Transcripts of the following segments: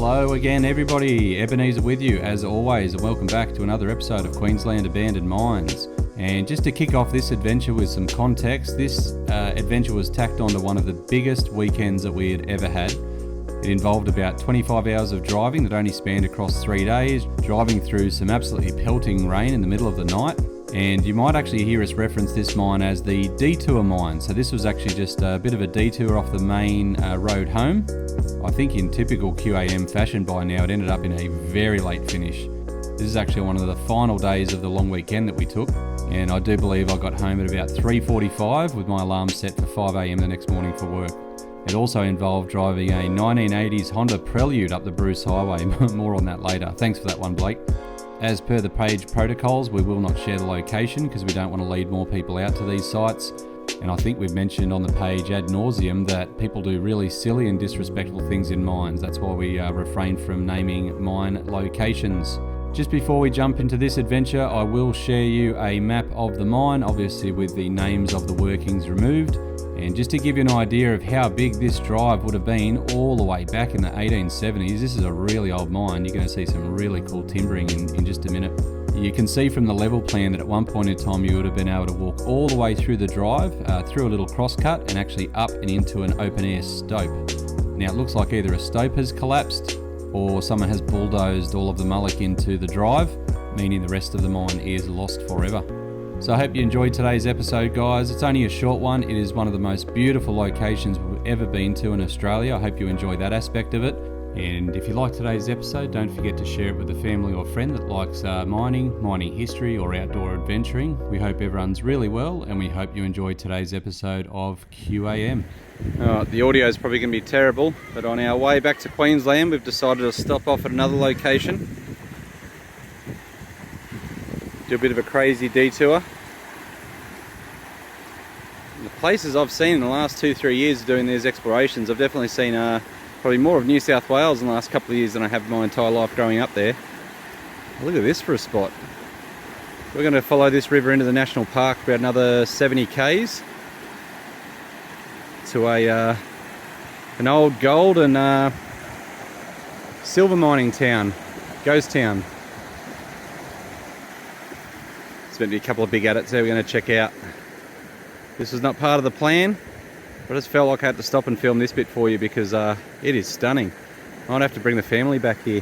Hello again everybody, Ebenezer with you as always, and welcome back to another episode of Queensland Abandoned Mines. And just to kick off this adventure with some context, this adventure was tacked onto one of the biggest weekends that we had ever had. It involved about 25 hours of driving that only spanned across 3 days, driving through some absolutely pelting rain in the middle of the night. And you might actually hear us reference this mine as the detour mine. So this was actually just a bit of a detour off the main road home. I think in typical QAM fashion by now, it ended up in a very late finish. This is actually one of the final days of the long weekend that we took. And I do believe I got home at about 3:45 with my alarm set for 5 AM the next morning for work. It also involved driving a 1980s Honda Prelude up the Bruce Highway. More on that later. Thanks for that one, Blake. As per the page protocols, we will not share the location because we don't want to lead more people out to these sites. And I think we've mentioned on the page ad nauseum that people do really silly and disrespectful things in mines. That's why we refrain from naming mine locations. Just before we jump into this adventure, I will share you a map of the mine, obviously with the names of the workings removed. And just to give you an idea of how big this drive would have been all the way back in the 1870s, this is a really old mine. You're going to see some really cool timbering in just a minute. You can see from the level plan that at one point in time you would have been able to walk all the way through the drive, through a little crosscut and actually up and into an open air stope. Now it looks like either a stope has collapsed or someone has bulldozed all of the mullock into the drive, meaning the rest of the mine is lost forever. So I hope you enjoyed today's episode, guys. It's only a short one. It is one of the most beautiful locations we've ever been to in Australia. I hope you enjoy that aspect of it. And if you like today's episode, don't forget to share it with a family or friend that likes mining history or outdoor adventuring. We hope everyone's really well, and we hope you enjoyed today's episode of QAM. The audio is probably going to be terrible, but on our way back to Queensland, we've decided to stop off at another location. Do a bit of a crazy detour. The places I've seen in the last 2-3 years doing these explorations, I've definitely seen probably more of New South Wales in the last couple of years than I have my entire life growing up there. Look at this for a spot. We're going to follow this river into the national park about another 70 k's to an old gold and silver mining town, ghost town. There's going to be a couple of big adits there we're going to check out. This was not part of the plan, but I just felt like I had to stop and film this bit for you because it is stunning. I might have to bring the family back here.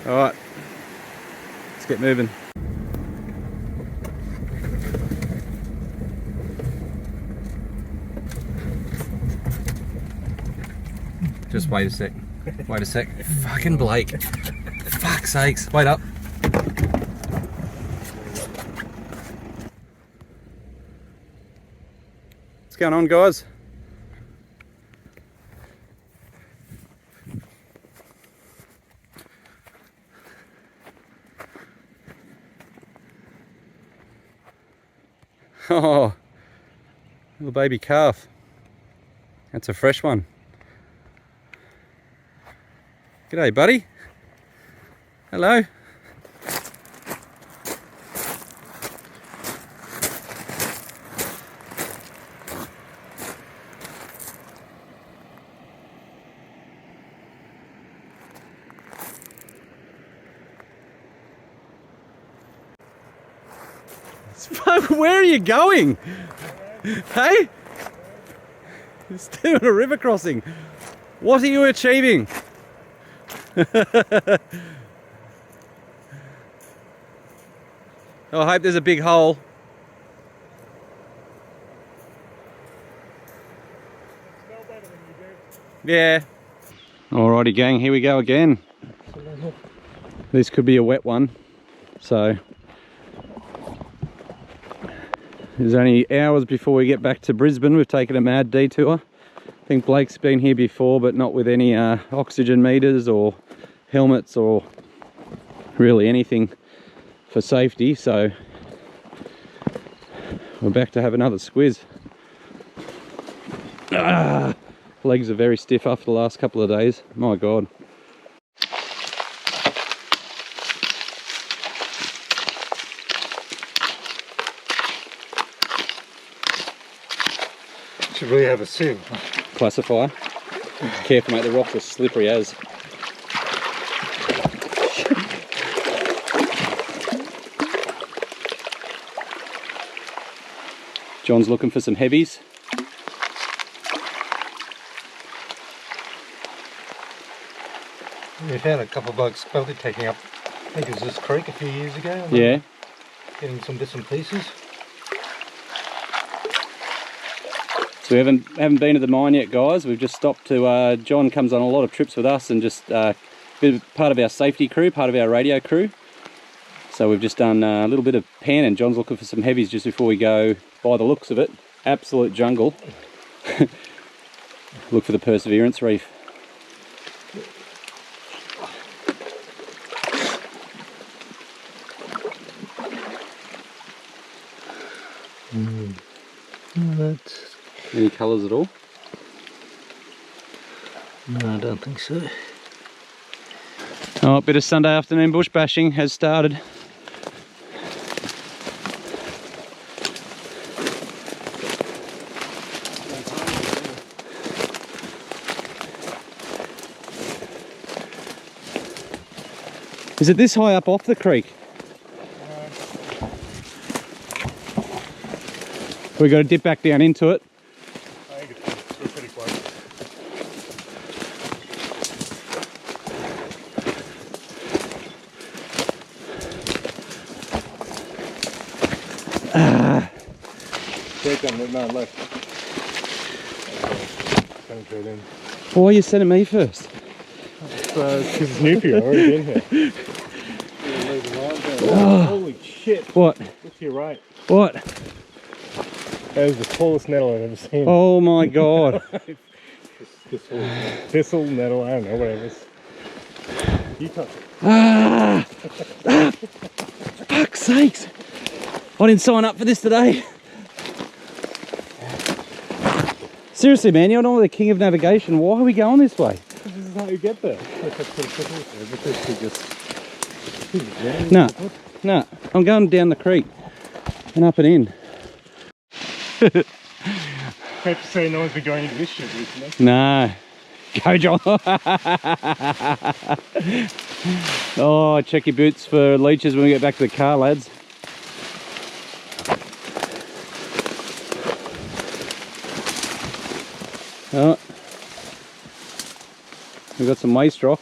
Alright, let's get moving. Just wait a sec. Wait a sec. Fucking Blake. Fuck's sakes. Wait up. What's going on, guys? Oh, little baby calf. That's a fresh one. G'day, buddy. Hello. Where are you going? Hey? It's doing a river crossing. What are you achieving? I hope there's a big hole. Yeah. Alrighty gang, here we go again. This could be a wet one. So there's only hours before we get back to Brisbane. We've taken a mad detour. I think Blake's been here before, but not with any oxygen meters or helmets or really anything for safety. So we're back to have another squiz. Legs are very stiff after the last couple of days. My God. Should really have a sieve. Classifier. Careful, mate, the rocks are slippery as. John's looking for some heavies. We found a couple of blokes probably taking up, I think it was this creek a few years ago. Yeah. Getting some bits and pieces. So we haven't been to the mine yet, guys. We've just stopped to, John comes on a lot of trips with us and just part of our safety crew, part of our radio crew. So we've just done a little bit of panning. John's looking for some heavies just before we go. By the looks of it, absolute jungle. Look for the Perseverance Reef. That's... Any colours at all? No, I don't think so. Oh, a bit of Sunday afternoon bush bashing has started. Is it this high up off the creek? We've got to dip back down into it. I think we're pretty close. Check on the man left. Why are you sending me first? Because it's new for you, I've already been here. Oh. Holy shit. What? Look to your right. What? That is the tallest nettle I've ever seen. Oh my god. Thistle, nettle, I don't know, whatever it is. You touch it. Ah! Ah! Fuck's sakes! I didn't sign up for this today. Seriously, man, you're not the king of navigation. Why are we going this way? This is how you get there. No, I'm going down the creek and up and in. I have to say, no one's been going into this shit recently. No. Go, John. Oh, check your boots for leeches when we get back to the car, lads. Oh. We've got some waste rock.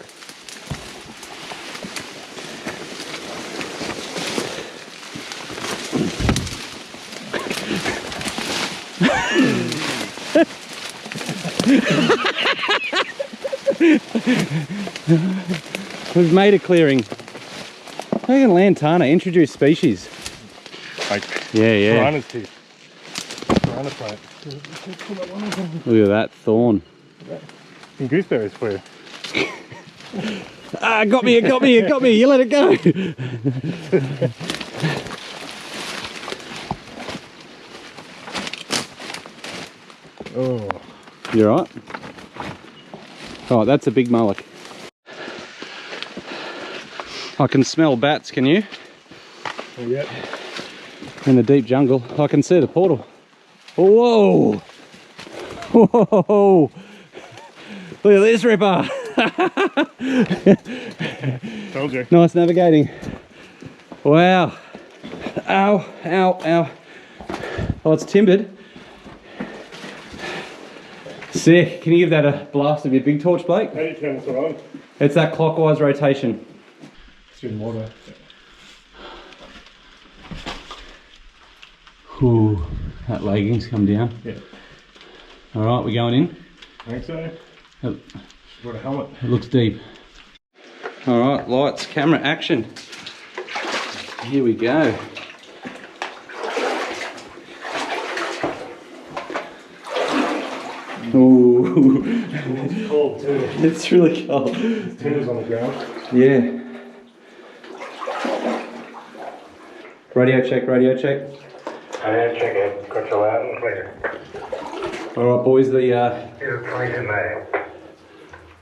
We've made a clearing. Look at lantana, introduced species. Like yeah. piranha's teeth. Piranha plant. Look at that thorn. Some gooseberries for you. Ah, got me, you let it go. Oh. You alright? Oh, that's a big mullock. I can smell bats, can you? Oh, yeah. In the deep jungle. I can see the portal. Whoa! Whoa! Look at this ripper! Told you. Nice navigating. Wow. Ow, ow, ow. Oh, it's timbered. Sick. Can you give that a blast of your big torch, Blake? How do you turn this on? It's that clockwise rotation. It's in water. Ooh, that leggings come down. Yeah. Alright, we're going in. I think so. It, Got a helmet. it looks deep. Alright, lights, camera, action. Here we go. Ooh. It's cold too. It's really cold. There's timbers on the ground. Yeah. Radio check, radio check. Radio check it. Got you loud and clear. Alright boys, You're clean in there.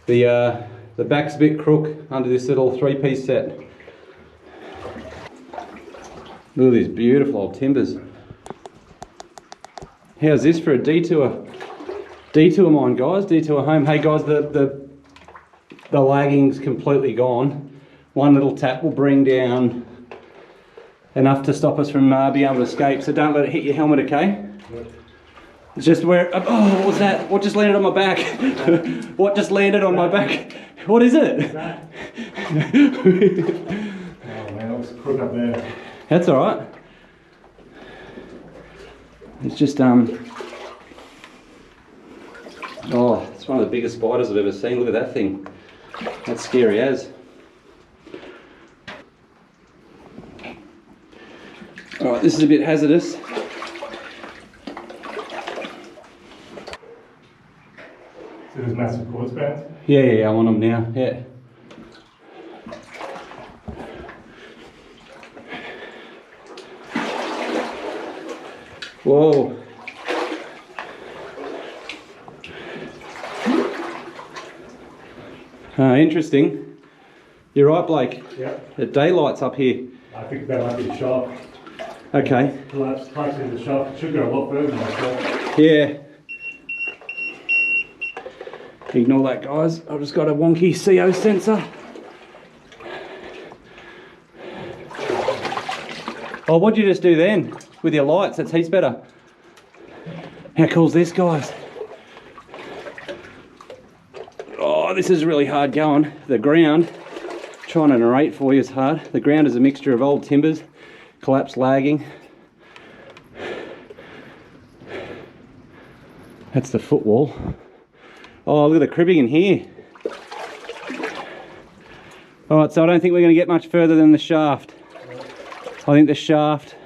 the back's a bit crook under this little 3-piece set. Look at these beautiful old timbers. How's this for a detour? Detour mine, guys. Detour home. Hey guys, the lagging's completely gone. One little tap will bring down enough to stop us from being able to escape. So don't let it hit your helmet, okay? Yep. It's just where. Oh, what was that? What just landed on my back? What just landed on my back? What is it? Oh man, that was crook up there. That's all right. It's just oh, it's one of the biggest spiders I've ever seen. Look at that thing. That's scary as. All right, this is a bit hazardous. So there's massive quartz bands? Yeah, I'm on them now. Yeah. Whoa. Interesting. You're right, Blake. Yep. The daylight's up here. I think that might be a shot. Okay. Collapse in the shot. It should go a lot further than that. Yeah. Ignore that, guys. I've just got a wonky CO sensor. Oh, what'd you just do then? With your lights, that's heaps better. How cool's this, guys? Oh, this is really hard going. The ground, trying to narrate for you is hard. The ground is a mixture of old timbers, collapsed lagging. That's the footwall. Oh, look at the cribbing in here. All right, so I don't think we're going to get much further than the shaft. I think the shaft,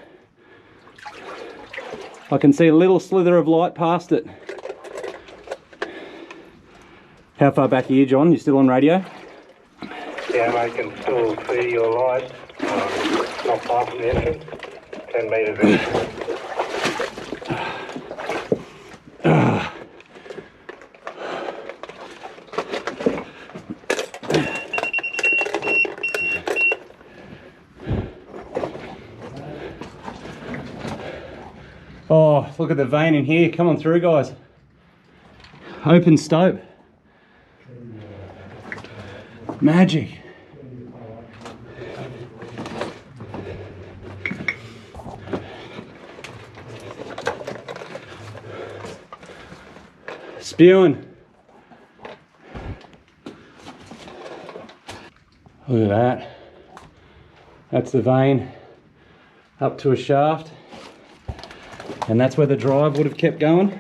I can see a little slither of light past it. How far back are you, John? You still on radio? Yeah, I can still see your light. Not far from the entrance. 10 metres in. Oh, look at the vein in here. Come on through, guys. Open stope. Magic. Spewing. Look at that. That's the vein up to a shaft. And that's where the drive would have kept going.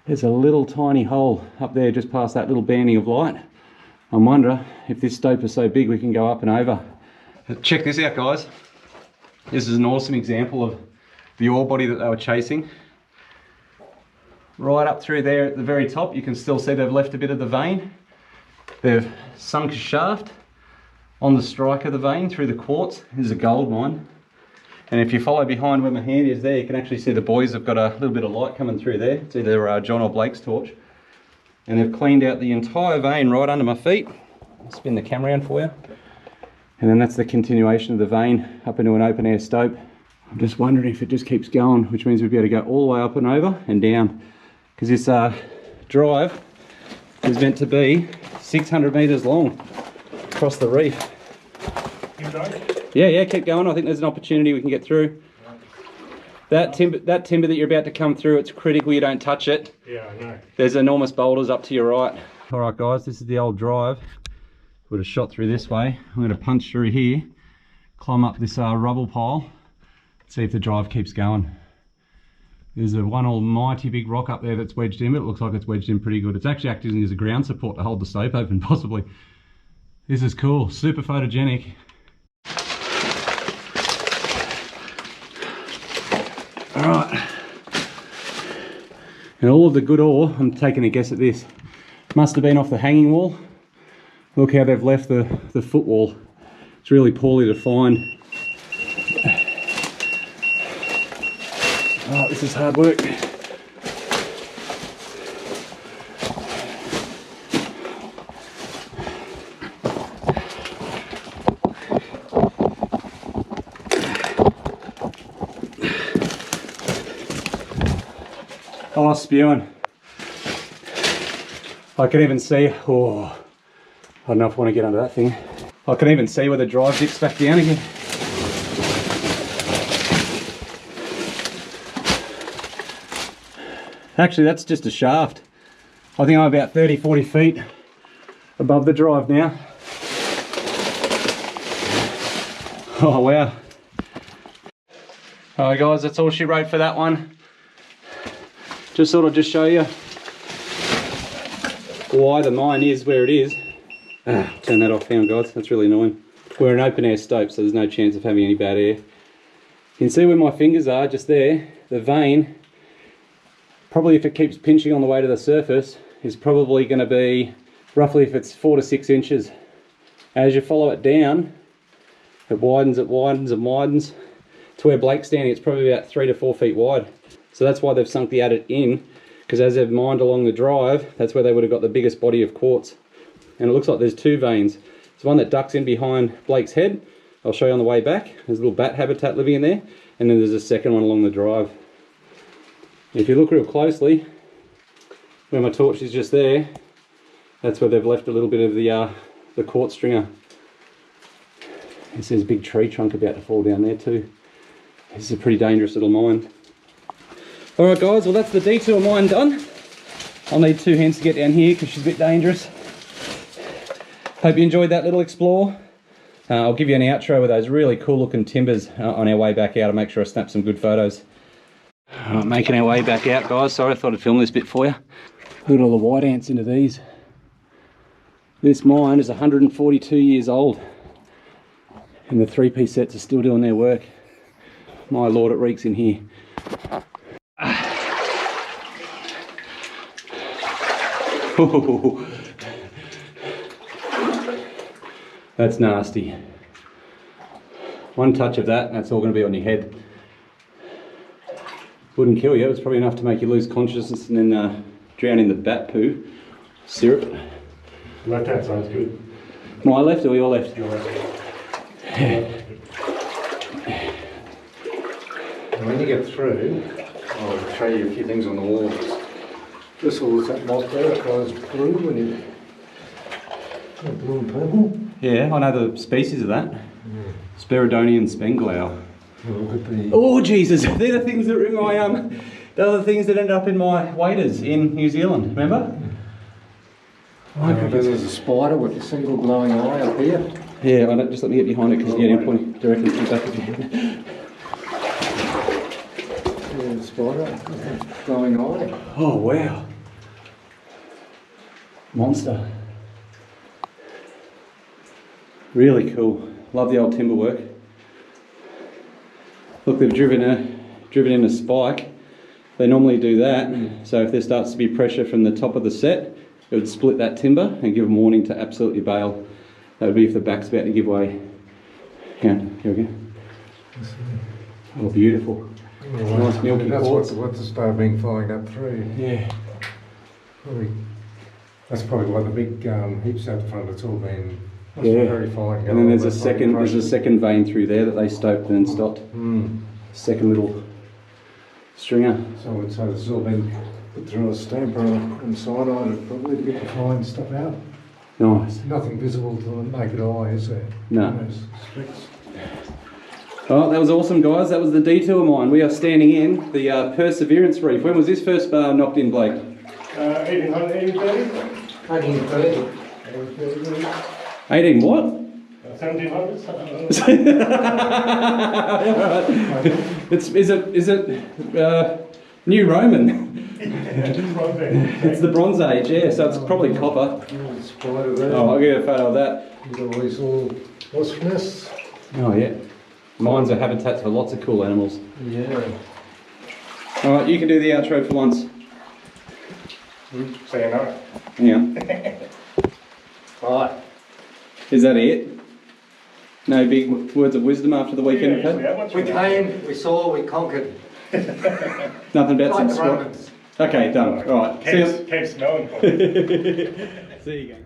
There's a little tiny hole up there just past that little banding of light. I wonder if this stope is so big we can go up and over. Check this out, guys. This is an awesome example of the ore body that they were chasing. Right up through there at the very top, you can still see they've left a bit of the vein. They've sunk a shaft on the strike of the vein through the quartz. This is a gold mine. And if you follow behind where my hand is there, you can actually see the boys have got a little bit of light coming through there. It's either John or Blake's torch. And they've cleaned out the entire vein right under my feet. I'll spin the camera around for you. And then that's the continuation of the vein up into an open air stope. I'm just wondering if it just keeps going, which means we'd be able to go all the way up and over and down. Because this drive is meant to be 600 metres long across the reef. Keep going? Yeah, keep going. I think there's an opportunity we can get through. That timber that you're about to come through, it's critical you don't touch it. Yeah, I know. There's enormous boulders up to your right. All right, guys, this is the old drive. Would have shot through this way. I'm going to punch through here, climb up this rubble pile, see if the drive keeps going. There's one almighty big rock up there that's wedged in, but it looks like it's wedged in pretty good. It's actually acting as a ground support to hold the stope open, possibly. This is cool, super photogenic. All right. And all of the good ore, I'm taking a guess at this, must have been off the hanging wall. Look how they've left the footwall. It's really poorly defined. Oh, this is hard work. Oh, spewing. I can even see, oh, I don't know if I want to get under that thing. I can even see where the drive dips back down again. Actually, that's just a shaft. I think I'm about 30, 40 feet above the drive now. Oh, wow. Alright guys, that's all she wrote for that one. Just thought I'd just show you why the mine is where it is. Turn that off, hang on guys, that's really annoying. We're an open air stope, so there's no chance of having any bad air. You can see where my fingers are, just there. The vein, probably if it keeps pinching on the way to the surface, is probably going to be roughly, if it's 4 to 6 inches. As you follow it down, it widens and widens. To where Blake's standing, it's probably about 3 to 4 feet wide. So that's why they've sunk the adit in, because as they've mined along the drive, that's where they would have got the biggest body of quartz. And it looks like there's 2 veins. There's one that ducks in behind Blake's head. I'll show you on the way back. There's a little bat habitat living in there. And then there's a second one along the drive. If you look real closely, where my torch is just there, that's where they've left a little bit of the quartz stringer. There's a big tree trunk about to fall down there too. This is a pretty dangerous little mine. Alright guys, well that's the detour mine done. I'll need 2 hands to get down here because she's a bit dangerous. Hope you enjoyed that little explore. I'll give you an outro with those really cool looking timbers on our way back out. I'll make sure I snap some good photos. Alright, making our way back out guys. Sorry, I thought I'd film this bit for you. Look at all the white ants into these. This mine is 142 years old. And the 3-piece sets are still doing their work. My lord, it reeks in here. That's nasty. One touch of that, and that's all going to be on your head. Wouldn't kill you, it's probably enough to make you lose consciousness and then drown in the bat poo syrup. Left hand side's good. My left or your left? Your left. When you get through, I'll show you a few things on the walls. This will look like moss there, it goes blue when you... Blue and purple. Yeah, I know the species of that. Spiridonian spenglau. Look at the... Oh Jesus, they're the things that are in my they're the things that ended up in my waders in New Zealand, remember? There's a spider with a single glowing eye up here. Yeah, I don't, just let me get behind it because you're pointing directly to the back of your head. Yeah, spider with a glowing eye. Oh wow. Monster. Really cool. Love the old timber work. Look, they've driven in a spike. They normally do that. So if there starts to be pressure from the top of the set, it would split that timber and give them warning to absolutely bail. That would be if the back's about to give way. Yeah, here we go. Oh, beautiful. Nice milky quartz. What's the star being flying up through? Yeah. That's probably why the big heaps out the front, it's all been Yeah. very fine. And then there's a second vein through there that they stoped and then stopped. Second little stringer. So it's this has all been put through a stamper and cyanide probably to get the fine stuff out. Nice. Nothing visible to the naked eye, is there? No. Those streaks. Oh, that was awesome, guys. That was the detour mine. We are standing in the Perseverance Reef. When was this first knocked in, Blake? 1830. 1830. 18 what? 1700s? I don't know. Is it New Roman? It's the Bronze Age, yeah, so it's probably copper. Spider there. Oh, I'll get a photo of that. You've got all these little wasp nests. Oh, yeah. Mines are habitats for lots of cool animals. Yeah. Alright, you can do the outro for once. Say no. Yeah. Right. Is that it? No big words of wisdom after the weekend, okay? We came, we saw, we conquered. Nothing about some Like the squat. Romans. Okay, done. Alright. See you. Cave smelling. See you again.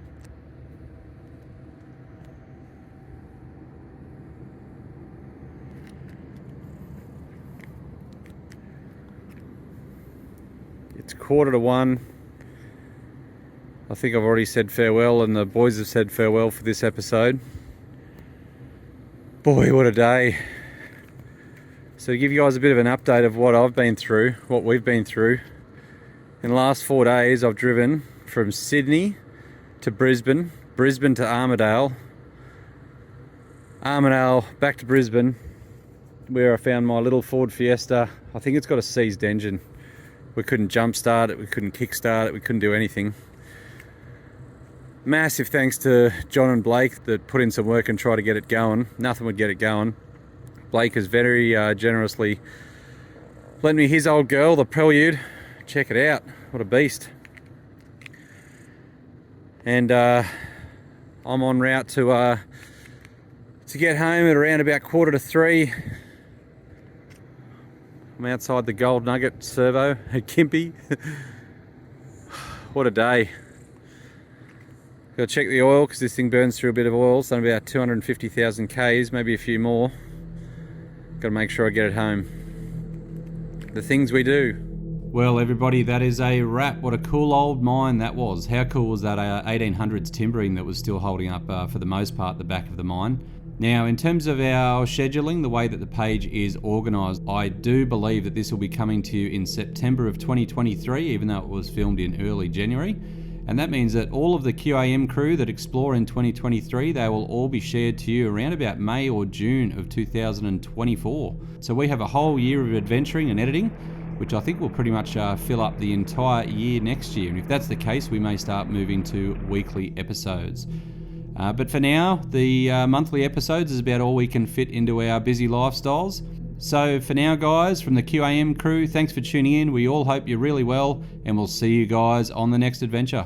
It's 1:15. I think I've already said farewell, and the boys have said farewell for this episode. Boy, what a day. So to give you guys a bit of an update of what I've been through, what we've been through. In the last 4 days, I've driven from Sydney to Brisbane, Brisbane to Armidale, Armidale back to Brisbane, where I found my little Ford Fiesta. I think it's got a seized engine. We couldn't jump start it, we couldn't kick start it, we couldn't do anything. Massive thanks to John and Blake that put in some work and tried to get it going. Nothing would get it going. Blake has very generously lent me his old girl, the Prelude. Check it out, what a beast. And I'm en route to get home at around about 2:45. I'm outside the Gold Nugget servo at Kimpy. What a day. Got to check the oil because this thing burns through a bit of oil. It's done about 250,000 Ks, maybe a few more. Got to make sure I get it home. The things we do. Well, everybody, that is a wrap. What a cool old mine that was. How cool was that 1800s timbering that was still holding up for the most part the back of the mine. Now, in terms of our scheduling, the way that the page is organised, I do believe that this will be coming to you in September of 2023, even though it was filmed in early January. And that means that all of the QAM crew that explore in 2023, they will all be shared to you around about May or June of 2024. So we have a whole year of adventuring and editing, which I think will pretty much fill up the entire year next year. And if that's the case, we may start moving to weekly episodes. But for now, the monthly episodes is about all we can fit into our busy lifestyles. So for now, guys, from the QAM crew, thanks for tuning in. We all hope you're really well, and we'll see you guys on the next adventure.